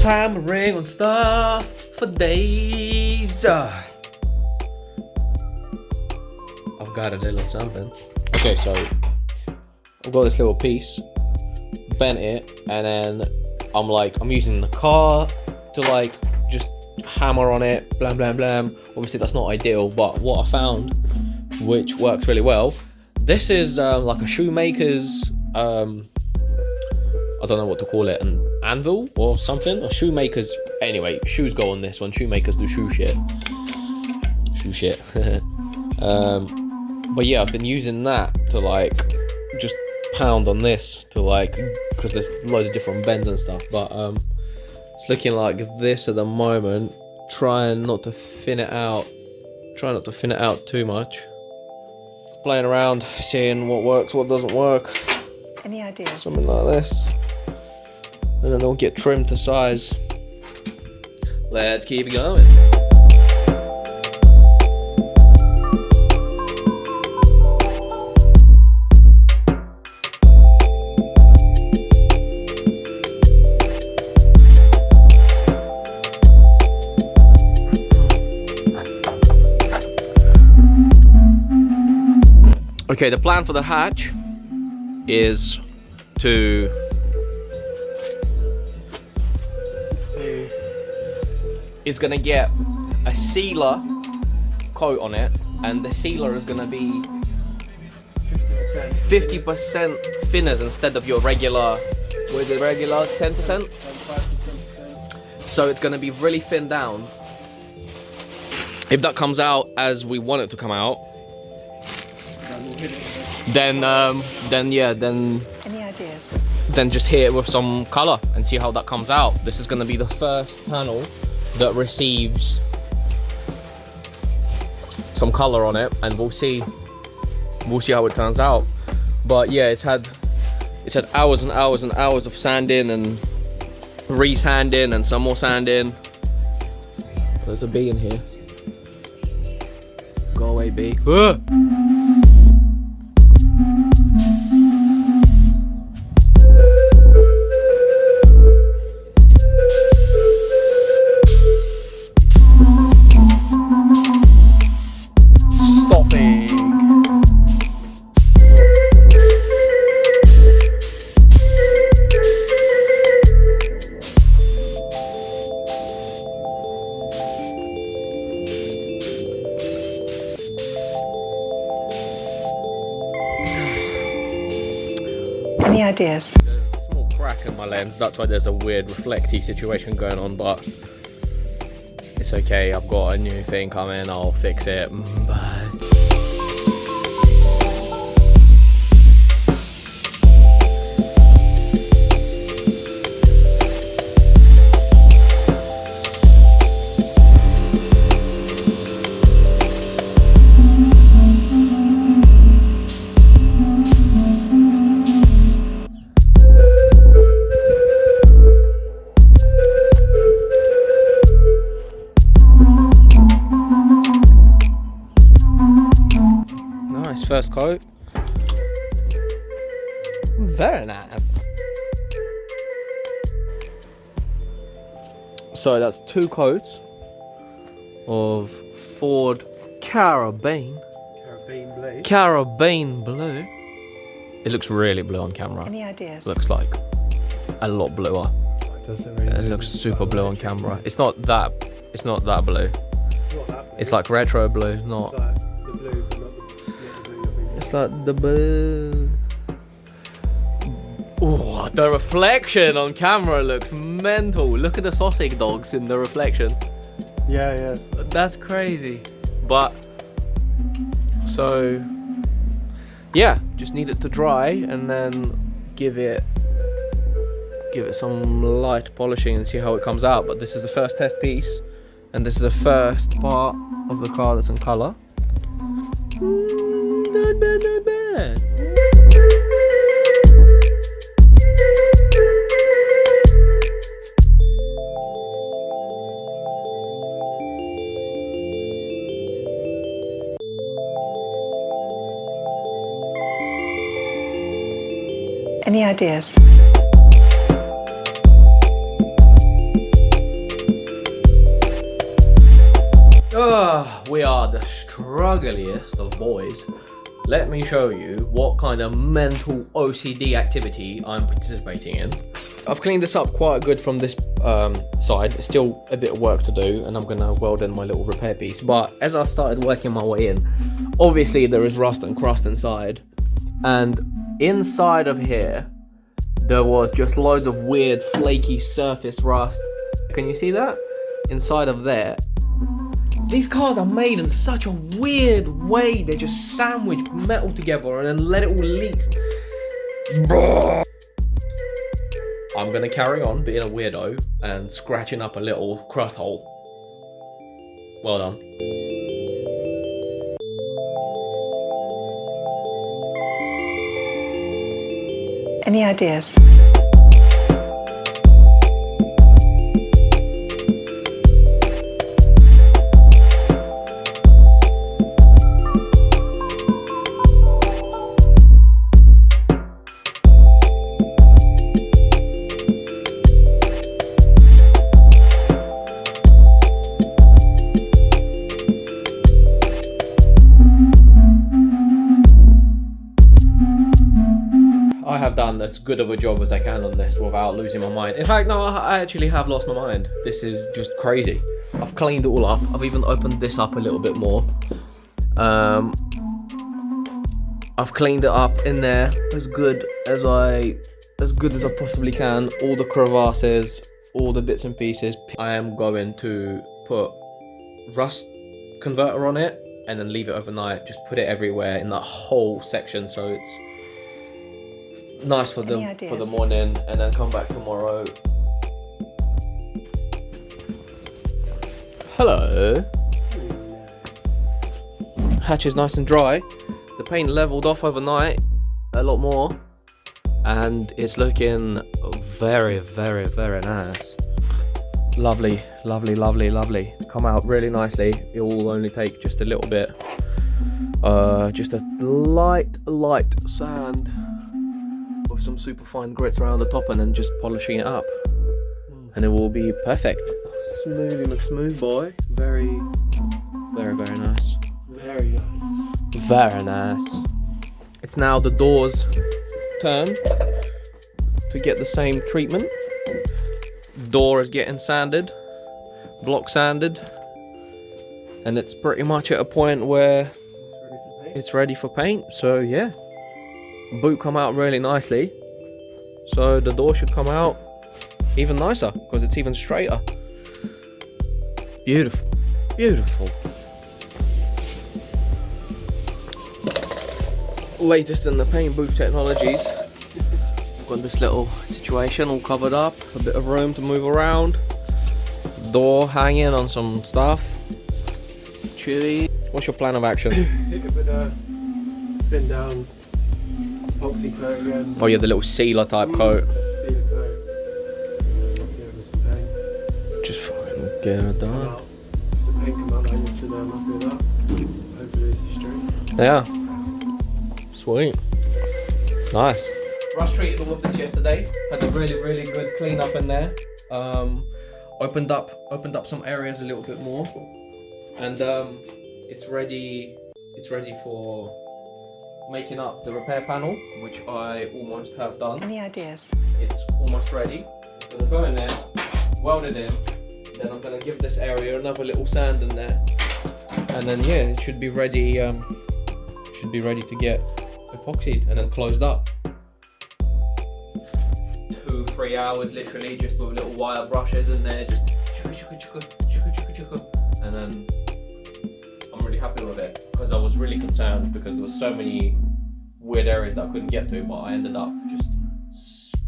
hammering on stuff for days. I've got a little something. Okay, so I've got this little piece, bent it, and then I'm using the car to like just hammer on it, blam blam blam. Obviously that's not ideal, but what I found, which works really well, this is like a shoemaker's, I don't know what to call it, an anvil or something, or shoemakers. Anyway, shoes go on this one. Shoemakers do shoe shit. But yeah, I've been using that to like just pound on this to like, because there's loads of different bends and stuff. But it's looking like this at the moment. Trying not to thin it out. Try not to thin it out too much. Playing around, seeing what works, what doesn't work. Any ideas? Something like this. And then it'll get trimmed to size. Let's keep it going. Okay, the plan for the hatch is to it's gonna get a sealer coat on it, and the sealer is gonna be 50% thinners instead of your regular, what is it, regular 10%? So it's gonna be really thinned down. If that comes out as we want it to come out, then yeah, then any ideas? Then just hit it with some color and see how that comes out. This is gonna be the first panel that receives some color on it, and we'll see how it turns out. But yeah, it's had hours and hours and hours of sanding and re-sanding and some more sanding. There's a bee in here. Go away, bee. Any ideas? There's a small crack in my lens, that's why there's a weird reflecty situation going on, but it's okay. I've got a new thing coming, I'll fix it. Bye. First coat. Very nice. So that's 2 coats of Ford Carabine blue. It looks really blue on camera. Any ideas? Looks like a lot bluer. It looks super blue on camera. It's not that blue. It's like retro blue, not. It's like the blue. Oh, the reflection on camera looks mental. Look at the sausage dogs in the reflection. Yeah. That's crazy. But so yeah, just need it to dry and then give it some light polishing and see how it comes out. But this is the first test piece, and this is the first part of the car that's in color. Not bad, not bad. Any ideas? We are the struggliest of boys. Let me show you what kind of mental OCD activity I'm participating in. I've cleaned this up quite good from this side. It's still a bit of work to do, and I'm gonna weld in my little repair piece. But as I started working my way in, obviously there is rust and crust inside. And inside of here, there was just loads of weird flaky surface rust. Can you see that? Inside of there. These cars are made in such a weird way. They just sandwich metal together and then let it all leak. I'm gonna carry on being a weirdo and scratching up a little crust hole. Well done. Any ideas? I have done as good of a job as I can on this without losing my mind. In fact, no, I actually have lost my mind. This is just crazy. I've cleaned it all up. I've even opened this up a little bit more. I've cleaned it up in there as good as I possibly can. All the crevasses, all the bits and pieces. I am going to put rust converter on it and then leave it overnight. Just put it everywhere in that whole section so it's nice for the morning, and then come back tomorrow. Hello. Hatch is nice and dry. The paint leveled off overnight a lot more, and it's looking very, very, very nice. Lovely, lovely, lovely, lovely. Come out really nicely. It will only take just a little bit. Just a light sand with some super fine grits around the top, and then just polishing it up, and it will be perfect. Smooth, you look smooth, boy. Very, very, very nice. Very nice. Very nice. It's now the door's turn to get the same treatment. Door is getting sanded, block sanded, and it's pretty much at a point where it's ready for paint. So yeah. Boot come out really nicely, so the door should come out even nicer because it's even straighter. Beautiful, beautiful. Latest in the paint booth technologies. Got this little situation all covered up, a bit of room to move around, door hanging on some stuff. Chewy. What's your plan of action? Hit it with a thin down epoxy coat again. Oh yeah, the little sealer type coat. Sealer coat. Give it some paint. Just fucking get it done. If the paint come out like yesterday, I'm happy with that. Hopefully this is straight. Yeah. Sweet. It's nice. Rust treated all of this yesterday. Had a really, really good clean up in there. Opened up some areas a little bit more, and it's ready. It's ready for making up the repair panel, which I almost have done. Any ideas? It's almost ready. I'm gonna go in there, weld it in, then I'm gonna give this area another little sand in there, and then yeah, it should be ready. Should be ready to get epoxied and then closed up. 2-3 hours literally, just with little wire brushes in there, just chuka, and then I'm really happy with it, because I was really concerned because there was so many weird areas that I couldn't get to, but I ended up just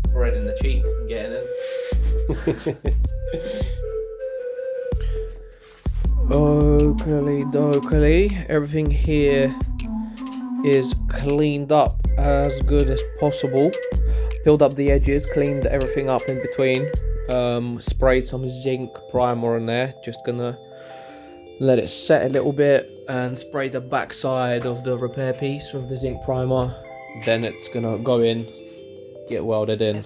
spreading the cheek and getting in. Oakley dokley, everything here is cleaned up as good as possible. Peeled up the edges, cleaned everything up in between, sprayed some zinc primer in there. Just gonna let it set a little bit and spray the back side of the repair piece with the zinc primer. Then it's gonna go in, get welded in.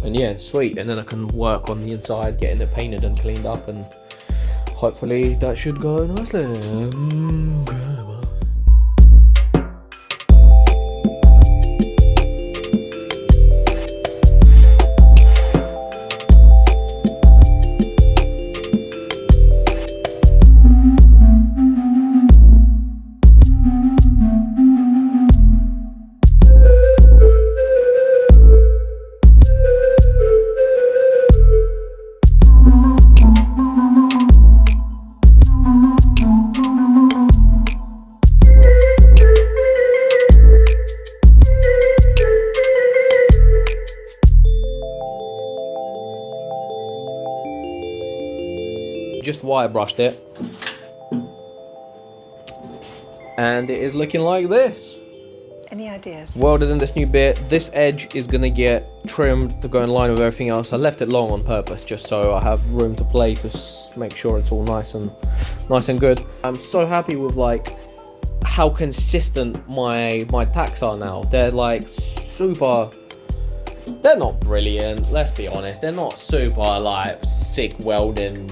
And yeah, sweet. And then I can work on the inside, getting it painted and cleaned up, and hopefully that should go nicely. Just wire brushed it, and it is looking like this. Any ideas? Welded in this new bit. This edge is gonna get trimmed to go in line with everything else. I left it long on purpose just so I have room to play to make sure it's all nice and good. I'm so happy with like how consistent my tacks are now. They're like super. They're not brilliant. Let's be honest. They're not super like sick welding.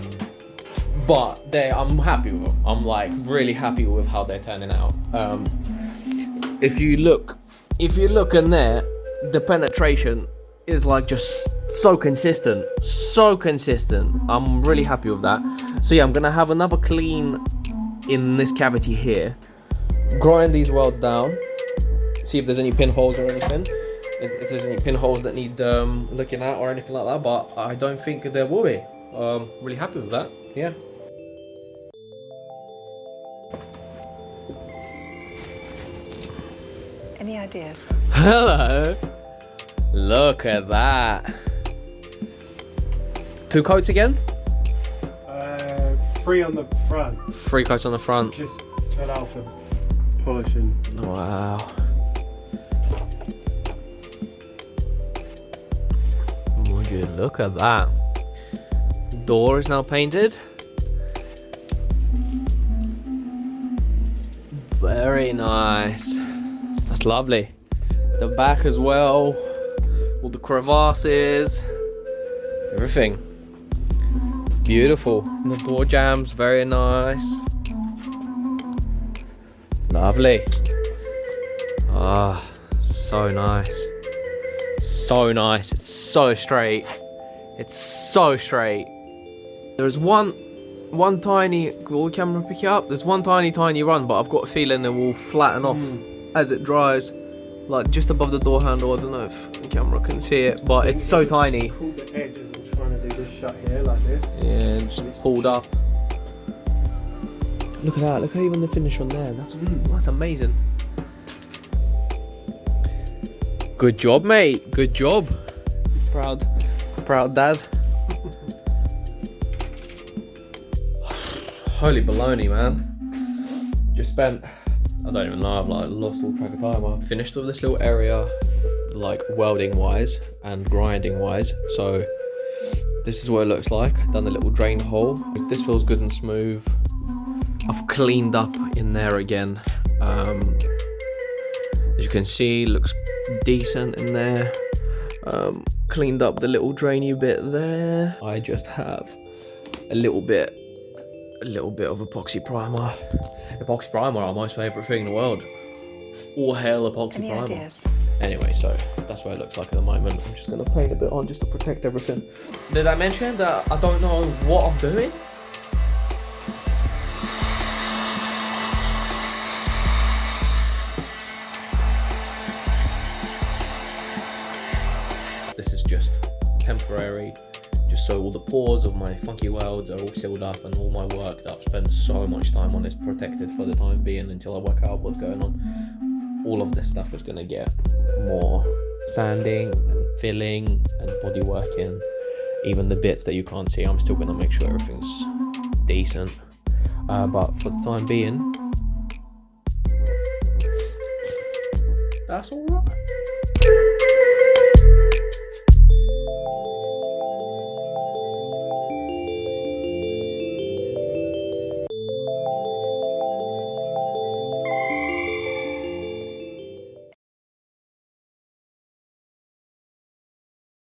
But I'm happy with them. I'm like really happy with how they're turning out. If you look in there, the penetration is like just so consistent. I'm really happy with that. So yeah, I'm gonna have another clean in this cavity here. Grind these welds down. See if there's any pinholes or anything. If there's any pinholes that need looking at or anything like that. But I don't think there will be. Really happy with that. Yeah. Any ideas? Hello. Look at that. 2 coats again? 3 on the front. 3 coats on the front. Just to allow for polishing. Wow. Would you look at that? Door is now painted. Very nice. That's lovely. The back as well. All the crevasses. Everything. Beautiful. And the door jambs, very nice. Lovely. Ah, so nice. So nice. It's so straight. It's so straight. There's one tiny, will the camera pick it up? There's one tiny run, but I've got a feeling it will flatten off as it dries. Like just above the door handle. I don't know if the camera can see it, but it's so tiny. Pull the edges. I'm trying to do this shut here like this. Yeah, just pulled up. Look at that. Look at even the finish on there. That's amazing. Good job, mate. Good job. Proud dad. Holy baloney, man. Just spent, I don't even know, I've like lost all track of time. I finished with this little area, like welding wise and grinding wise. So this is what it looks like. I've done a little drain hole. This feels good and smooth. I've cleaned up in there again. As you can see, looks decent in there. Cleaned up the little drainy bit there. I just have a little bit of epoxy primer. Epoxy primer, our most favourite thing in the world. All hail epoxy Any primer. ideas? Anyway, so that's what it looks like at the moment. I'm just gonna paint a bit on just to protect everything. Did I mention that I don't know what I'm doing? This is just temporary, just so all the pores of my funky welds are all sealed up and all my work that I've spent so much time on is protected for the time being until I work out what's going on. All of this stuff is going to get more sanding and filling and body working. Even the bits that you can't see, I'm still going to make sure everything's decent. But for the time being, that's all